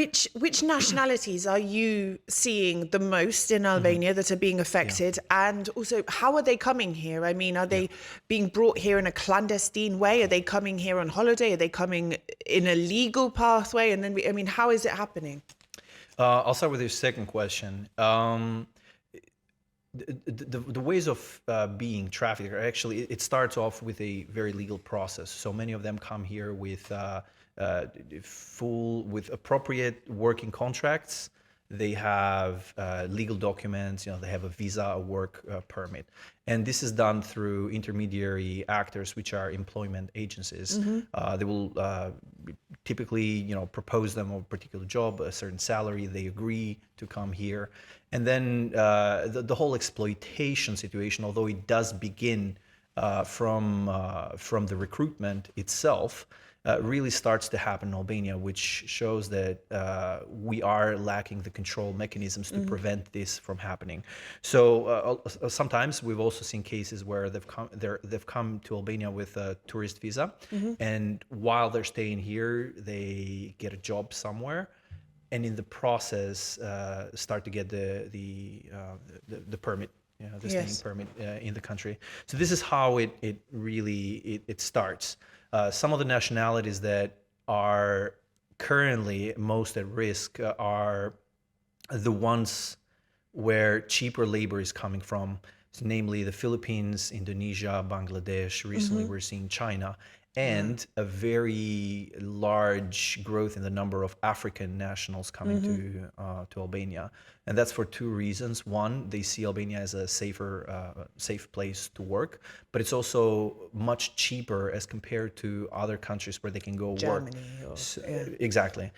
Which nationalities are you seeing the most in Albania that are being affected? And also, how are they coming here? I mean, are they being brought here in a clandestine way? Are they coming here on holiday? Are they coming in a legal pathway? And then, I mean, how is it happening? I'll start with your second question. The ways of being trafficked are actually, it starts off with a very legal process. So many of them come here with with appropriate working contracts. They have legal documents, they have a visa, a work permit. And this is done through intermediary actors, which are employment agencies. They will typically, propose them a particular job, a certain salary, they agree to come here. And then the whole exploitation situation, although it does begin from the recruitment itself, really starts to happen in Albania, which shows that we are lacking the control mechanisms to prevent this from happening. So sometimes we've also seen cases where they've come to Albania with a tourist visa, and while they're staying here, they get a job somewhere, and in the process start to get the permit. The staying permit in the country. So this is how it really starts. Some of the nationalities that are currently most at risk are the ones where cheaper labor is coming from, so namely the Philippines, Indonesia, Bangladesh. Recently, we're seeing China, and a very large growth in the number of African nationals coming to Albania. And that's for two reasons. One, they see Albania as a safe place to work, but it's also much cheaper as compared to other countries where they can go Germany work. Exactly.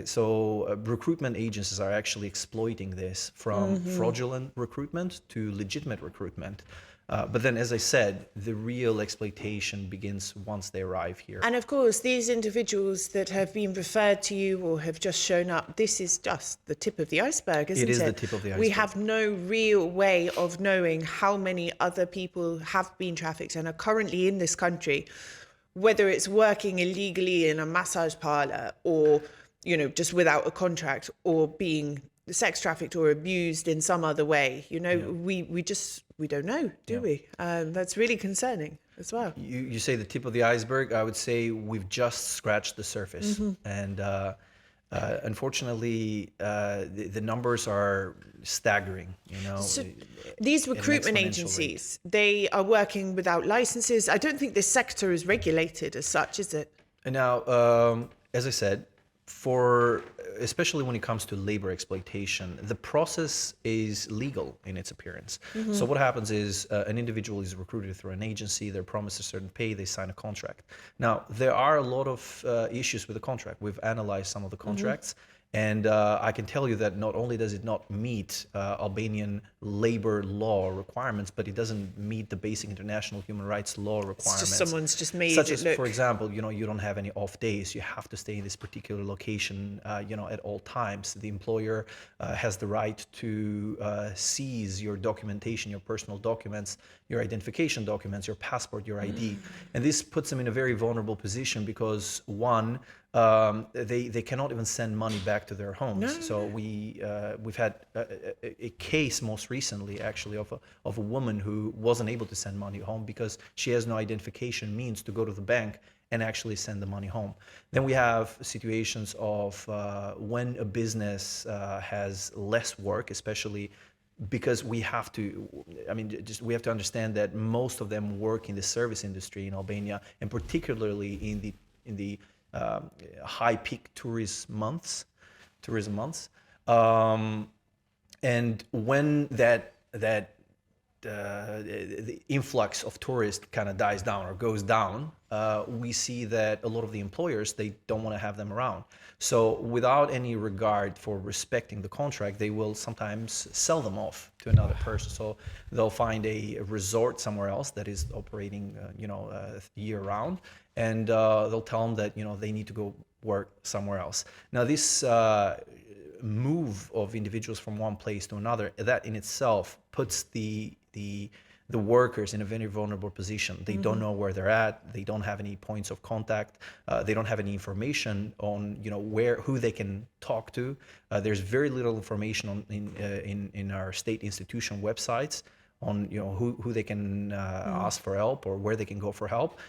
So recruitment agencies are actually exploiting this, from fraudulent recruitment to legitimate recruitment. But then, as I said, the real exploitation begins once they arrive here. And of course, these individuals that have been referred to you or have just shown up, this is just the tip of the iceberg, isn't it? It is the tip of the iceberg. We have no real way of knowing how many other people have been trafficked and are currently in this country, whether it's working illegally in a massage parlor or, just without a contract, or being sex trafficked or abused in some other way. We don't know, do we? That's really concerning as well. You say the tip of the iceberg. I would say we've just scratched the surface. And unfortunately, the numbers are staggering, So these recruitment agencies, they are working without licenses. I don't think this sector is regulated as such, is it? And now, as I said, especially when it comes to labor exploitation, the process is legal in its appearance. So what happens is an individual is recruited through an agency, they're promised a certain pay, they sign a contract. Now, there are a lot of issues with the contract. We've analyzed some of the contracts. And I can tell you that not only does it not meet Albanian labor law requirements, but it doesn't meet the basic international human rights law requirements. It's just someone's just made Such it as, look... for example, you don't have any off days. You have to stay in this particular location, at all times. The employer has the right to seize your documentation, your personal documents, your identification documents, your passport, your ID. And this puts them in a very vulnerable position because, one, they cannot even send money back to their homes. So we've had a case most recently, actually, of a woman who wasn't able to send money home because she has no identification means to go to the bank and actually send the money home. Then we have situations of when a business has less work, especially because we have to understand that most of them work in the service industry in Albania, and particularly in the high peak tourism months, and when the influx of tourists kind of dies down or goes down, we see that a lot of the employers, they don't want to have them around. So without any regard for respecting the contract, they will sometimes sell them off to another person. So they'll find a resort somewhere else that is operating, year round, and they'll tell them that, they need to go work somewhere else. Now this move of individuals from one place to another, that in itself puts the the workers in a very vulnerable position. They don't know where they're at. They don't have any points of contact. They don't have any information on, you know, who they can talk to. There's very little information on in our state institution websites on, you know, who they can ask for help or where they can go for help.